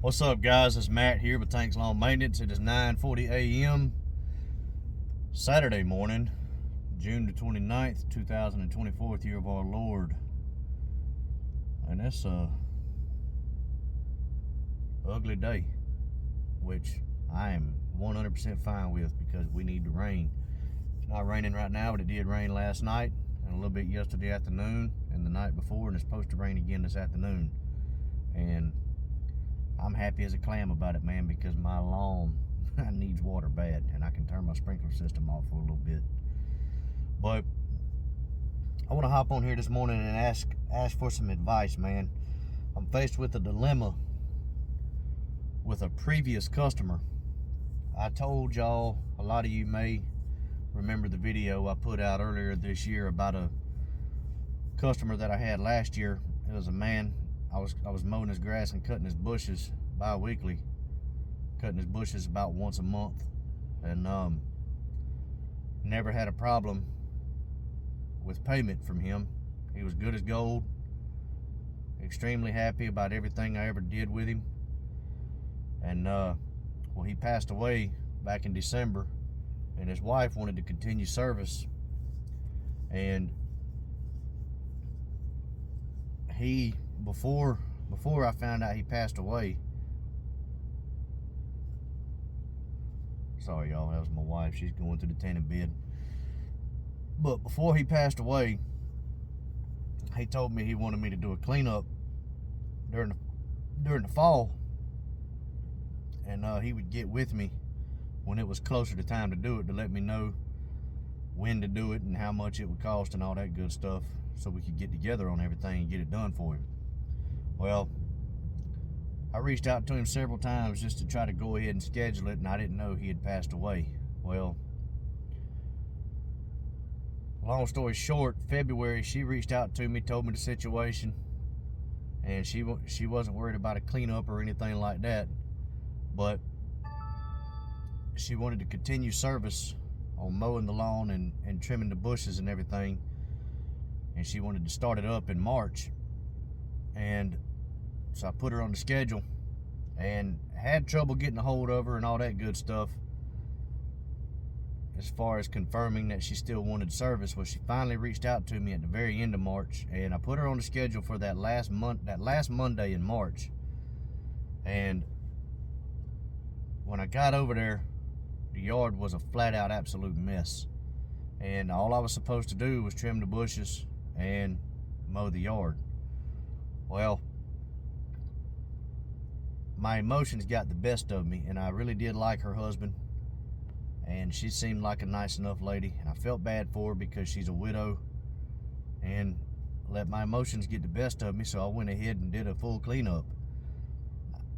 What's up, guys? It's Matt here with Tanks Lawn Maintenance. It is 9:40 a.m. Saturday morning, June the 29th, 2024, year of our Lord. And that's a ugly day, which I am 100% fine with because we need the rain. It's not raining right now, but it did rain last night and a little bit yesterday afternoon and the night before, and it's supposed to rain again this afternoon. And I'm happy as a clam about it, man, because my lawn needs water bad, and I can turn my sprinkler system off for a little bit. But I want to hop on here this morning and ask for some advice, man. I'm faced with a dilemma with a previous customer. I told y'all, a lot of you may remember the video I put out earlier this year about a customer that I had last year. It was a man. I was mowing his grass and cutting his bushes bi-weekly, cutting his bushes about once a month, and never had a problem with payment from him. He was good as gold, extremely happy about everything I ever did with him. And well, he passed away back in December, and his wife wanted to continue service, and he before I found out he passed away. Sorry, y'all, that was my wife. She's going to the tanning bed. But before he passed away, he told me he wanted me to do a cleanup during the fall, and he would get with me when it was closer to time to do it, to let me know when to do it and how much it would cost and all that good stuff, so we could get together on everything and get it done for him. Well, I reached out to him several times just to try to go ahead and schedule it, and I didn't know he had passed away. Well, long story short, February, she reached out to me, told me the situation, and she wasn't worried about a cleanup or anything like that, but she wanted to continue service on mowing the lawn and trimming the bushes and everything, and she wanted to start it up in March. And so I put her on the schedule and had trouble getting a hold of her and all that good stuff as far as confirming that she still wanted service. Well, she finally reached out to me at the very end of March, and I put her on the schedule for that last Monday in March. And when I got over there, the yard was a flat out absolute mess, and all I was supposed to do was trim the bushes and mow the yard. Well, my emotions got the best of me, and I really did like her husband, and she seemed like a nice enough lady, and I felt bad for her because she's a widow, and let my emotions get the best of me, so I went ahead and did a full cleanup.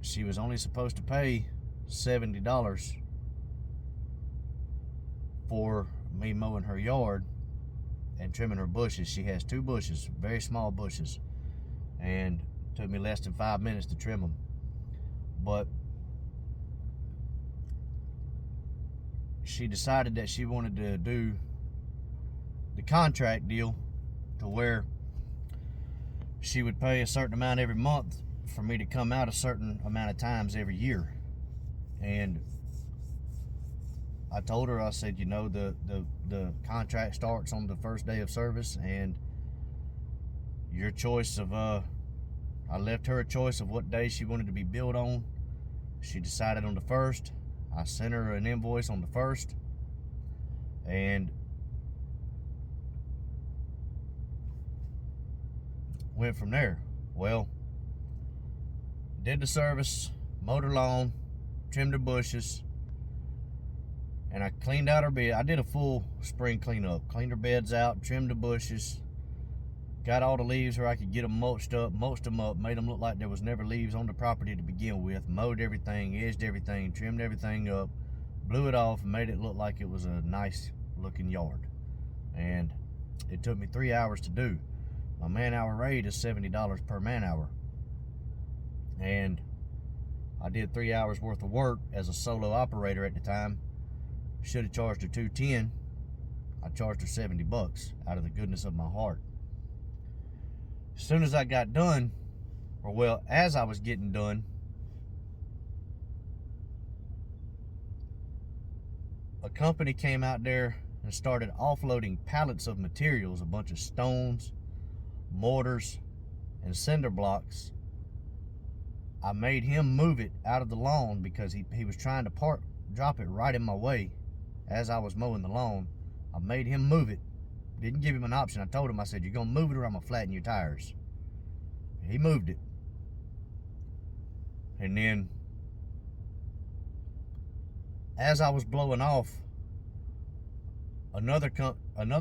She was only supposed to pay $70 for me mowing her yard and trimming her bushes. She has 2 bushes, very small bushes, and it took me less than 5 minutes to trim them. But she decided that she wanted to do the contract deal to where she would pay a certain amount every month for me to come out a certain amount of times every year. And I told her, I said, you know, the contract starts on the first day of service, and your choice of I left her a choice of what day she wanted to be billed on. She decided on the 1st. I sent her an invoice on the 1st, and went from there. Well, did the service, mowed her lawn, trimmed her bushes, and I cleaned out her bed. I did a full spring cleanup, cleaned her beds out, trimmed the bushes, got all the leaves where I could get them mulched them up, made them look like there was never leaves on the property to begin with, mowed everything, edged everything, trimmed everything up, blew it off, and made it look like it was a nice looking yard. And it took me 3 hours to do. My man-hour rate is $70 per man-hour. And I did 3 hours worth of work as a solo operator at the time. Should have charged her $210. I charged her $70 out of the goodness of my heart. As soon as I got done, or well, as I was getting done, a company came out there and started offloading pallets of materials, a bunch of stones, mortars, and cinder blocks. I made him move it out of the lawn because he was trying to drop it right in my way as I was mowing the lawn. I made him move it. Didn't give him an option. I told him, I said, you're going to move it or I'm going to flatten your tires. He moved it. And then, as I was blowing off, another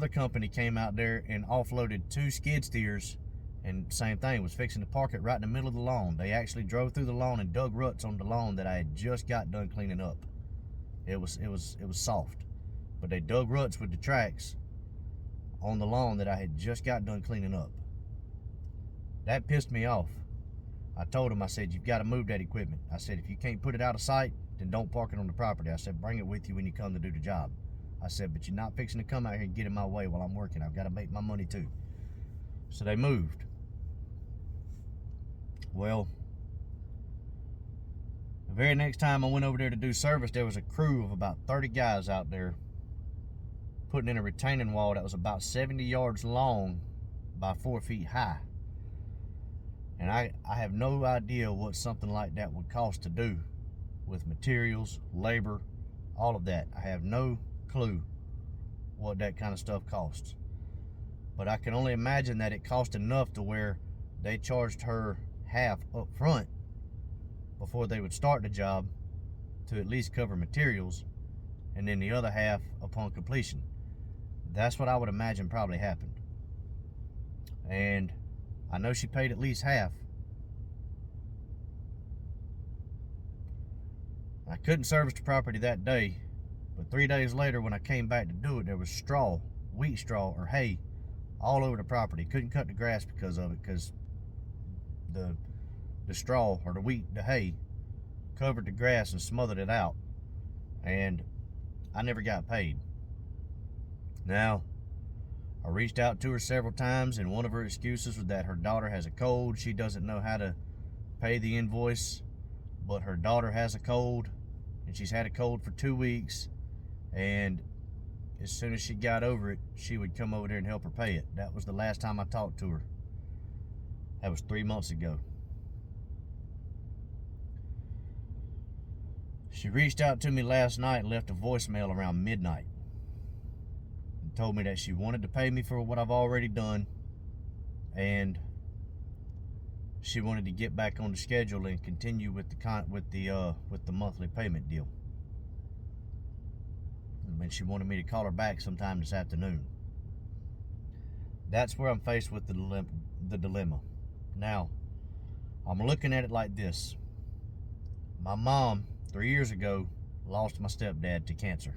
company came out there and offloaded 2 skid steers, and same thing, was fixing to park it right in the middle of the lawn. They actually drove through the lawn and dug ruts on the lawn that I had just got done cleaning up. It was soft, but they dug ruts with the tracks on the lawn that I had just got done cleaning up. That pissed me off. I told him, I said, you've got to move that equipment. I said, if you can't put it out of sight, then don't park it on the property. I said, bring it with you when you come to do the job. I said, but you're not fixing to come out here and get in my way while I'm working. I've got to make my money too. So they moved. Well, the very next time I went over there to do service, there was a crew of about 30 guys out there putting in a retaining wall that was about 70 yards long by 4 feet high. And I have no idea what something like that would cost to do with materials, labor, all of that. I have no clue what that kind of stuff costs. But I can only imagine that it cost enough to where they charged her half up front before they would start the job to at least cover materials, and then the other half upon completion. That's what I would imagine probably happened. And I know she paid at least half. I couldn't service the property that day, but 3 days later when I came back to do it, there was straw, wheat straw or hay all over the property. Couldn't cut the grass because of it, because the straw or the hay covered the grass and smothered it out, and I never got paid. Now, I reached out to her several times, and one of her excuses was that her daughter has a cold. She doesn't know how to pay the invoice, but her daughter has a cold, and she's had a cold for 2 weeks, and as soon as she got over it, she would come over there and help her pay it. That was the last time I talked to her. That was 3 months ago. She reached out to me last night and left a voicemail around midnight. Told me that she wanted to pay me for what I've already done, and she wanted to get back on the schedule and continue with the monthly payment deal. And she wanted me to call her back sometime this afternoon. That's where I'm faced with the dilemma. Now, I'm looking at it like this. My mom, 3 years ago, lost my stepdad to cancer.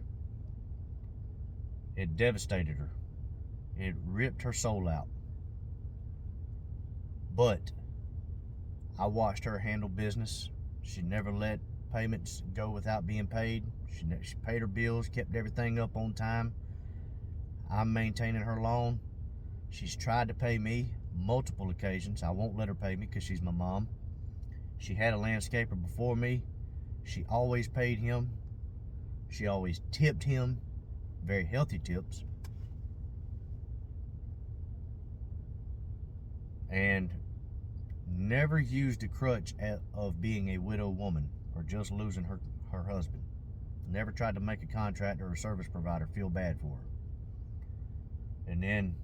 It devastated her. It ripped her soul out. But I watched her handle business. She never let payments go without being paid. She paid her bills, kept everything up on time. I'm maintaining her loan. She's tried to pay me multiple occasions. I won't let her pay me because she's my mom. She had a landscaper before me. She always paid him. She always tipped him. Very healthy tips. And never used a crutch of being a widow woman or just losing her husband. Never tried to make a contractor or a service provider feel bad for her. And then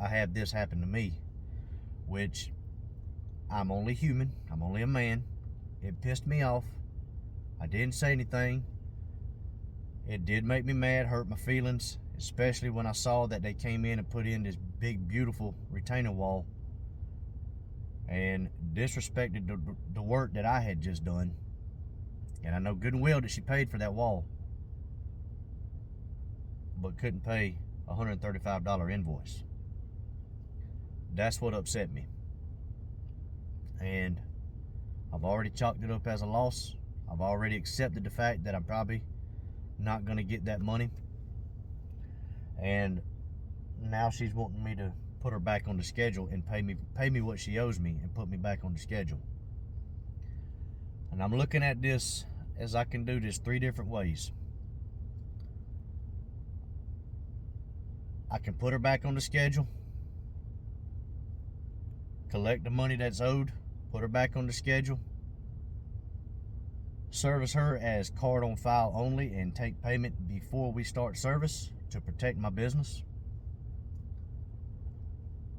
I had this happen to me, which I'm only human. I'm only a man. It pissed me off. I didn't say anything. It did make me mad, hurt my feelings, especially when I saw that they came in and put in this big, beautiful retaining wall and disrespected the work that I had just done. And I know good and well that she paid for that wall, but couldn't pay a $135 invoice. That's what upset me. And I've already chalked it up as a loss. I've already accepted the fact that I'm probably not going to get that money, and now she's wanting me to put her back on the schedule and pay me what she owes me and put me back on the schedule. And I'm looking at this as I can do this 3 different ways. I can put her back on the schedule, collect the money that's owed, put her back on the schedule, service her as card on file only, and take payment before we start service to protect my business.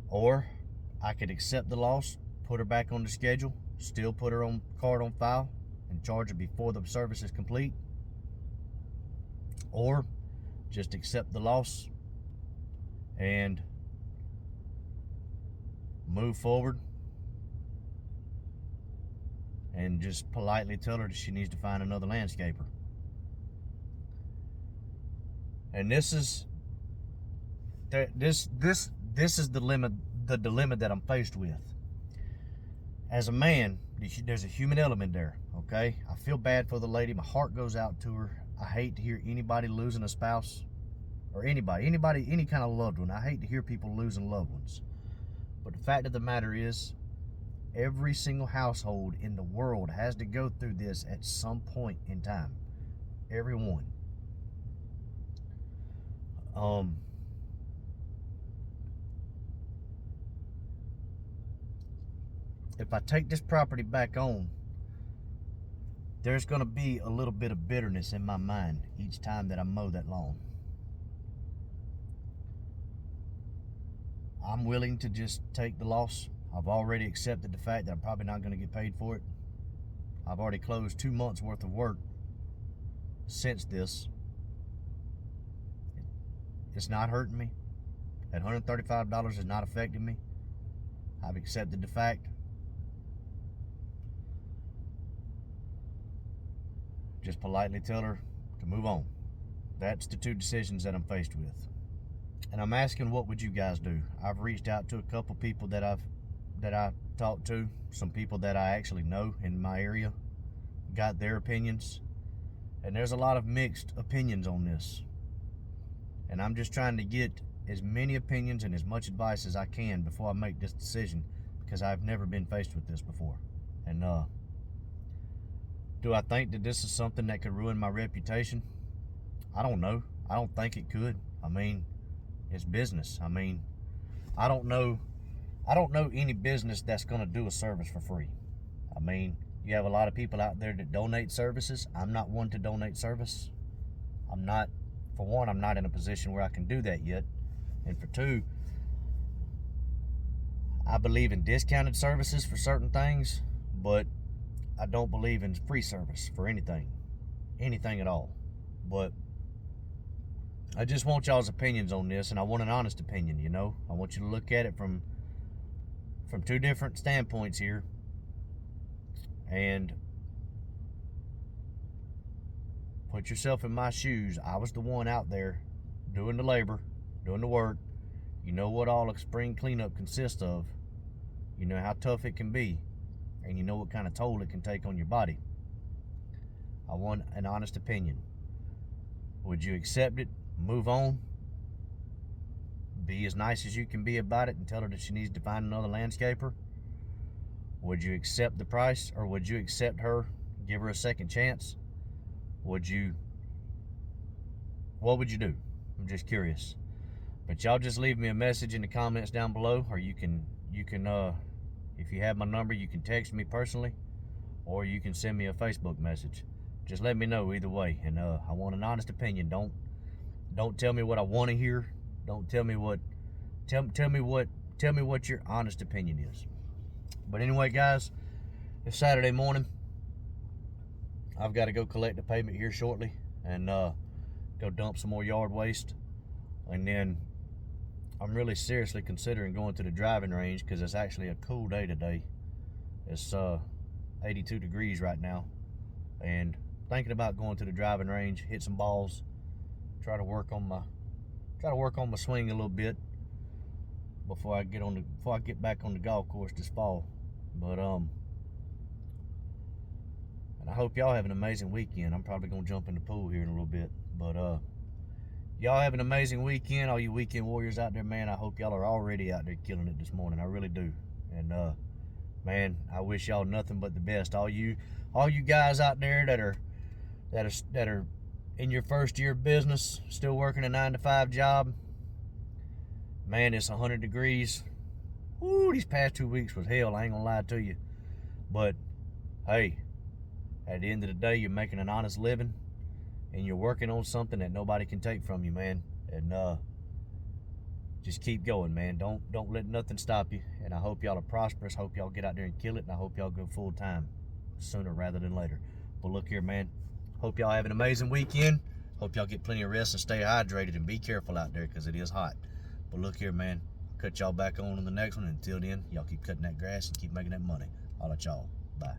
Or I could accept the loss, put her back on the schedule, still put her on card on file, and charge her before the service is complete. Or just accept the loss and move forward and just politely tell her that she needs to find another landscaper. And this is the dilemma that I'm faced with. As a man, there's a human element there, okay? I feel bad for the lady. My heart goes out to her. I hate to hear anybody losing a spouse, or any kind of loved one. I hate to hear people losing loved ones. But the fact of the matter is, every single household in the world has to go through this at some point in time. Everyone. If I take this property back on, there's going to be a little bit of bitterness in my mind each time that I mow that lawn. I'm willing to just take the loss. I've already accepted the fact that I'm probably not going to get paid for it. I've already closed 2 months worth of work since this. It's not hurting me. That $135 is not affecting me. I've accepted the fact. Just politely tell her to move on. That's the two decisions that I'm faced with. And I'm asking, what would you guys do? I've reached out to a couple people that I talked to, some people that I actually know in my area, got their opinions, and there's a lot of mixed opinions on this. And I'm just trying to get as many opinions and as much advice as I can before I make this decision, because I've never been faced with this before. And do I think that this is something that could ruin my reputation? I don't know. I don't think it could. I mean, it's business. I mean, I don't know any business that's going to do a service for free. I mean, you have a lot of people out there that donate services. I'm not one to donate service. For one, I'm not in a position where I can do that yet. And for two, I believe in discounted services for certain things, but I don't believe in free service for anything at all. But I just want y'all's opinions on this, and I want an honest opinion, you know. I want you to look at it from two different standpoints here, and put yourself in my shoes. I was the one out there doing the labor, doing the work. You know what all a spring cleanup consists of. You know how tough it can be, and you know what kind of toll it can take on your body. I want an honest opinion. Would you accept it, move on, be as nice as you can be about it, and tell her that she needs to find another landscaper? Would you accept the price, or would you accept her, give her a second chance? What would you do? I'm just curious. But y'all just leave me a message in the comments down below, or you can if you have my number, you can text me personally, or you can send me a Facebook message. Just let me know either way. And I want an honest opinion. Don't tell me what I want to hear. Don't tell me what tell me what your honest opinion is. But anyway, guys, it's Saturday morning. I've got to go collect the payment here shortly and go dump some more yard waste. And then I'm really seriously considering going to the driving range, because it's actually a cool day today. It's 82 degrees right now, and thinking about going to the driving range, hit some balls, try to work on my swing a little bit before I get back on the golf course this fall. But and I hope y'all have an amazing weekend. I'm probably gonna jump in the pool here in a little bit, but y'all have an amazing weekend. All you weekend warriors out there, man, I hope y'all are already out there killing it this morning. I really do. And man, I wish y'all nothing but the best. All you guys out there that are in your first year of business, still working a 9-to-5 job, Man, it's 100 degrees. Woo, these past 2 weeks was hell, I ain't gonna lie to you. But, hey, at the end of the day, you're making an honest living, and you're working on something that nobody can take from you, man. And just keep going, man. Don't let nothing stop you. And I hope y'all are prosperous. Hope y'all get out there and kill it. And I hope y'all go full time sooner rather than later. But look here, man. Hope y'all have an amazing weekend. Hope y'all get plenty of rest and stay hydrated and be careful out there because it is hot. But look here, man. Cut y'all back on the next one. Until then, y'all keep cutting that grass and keep making that money. I'll let y'all. Bye.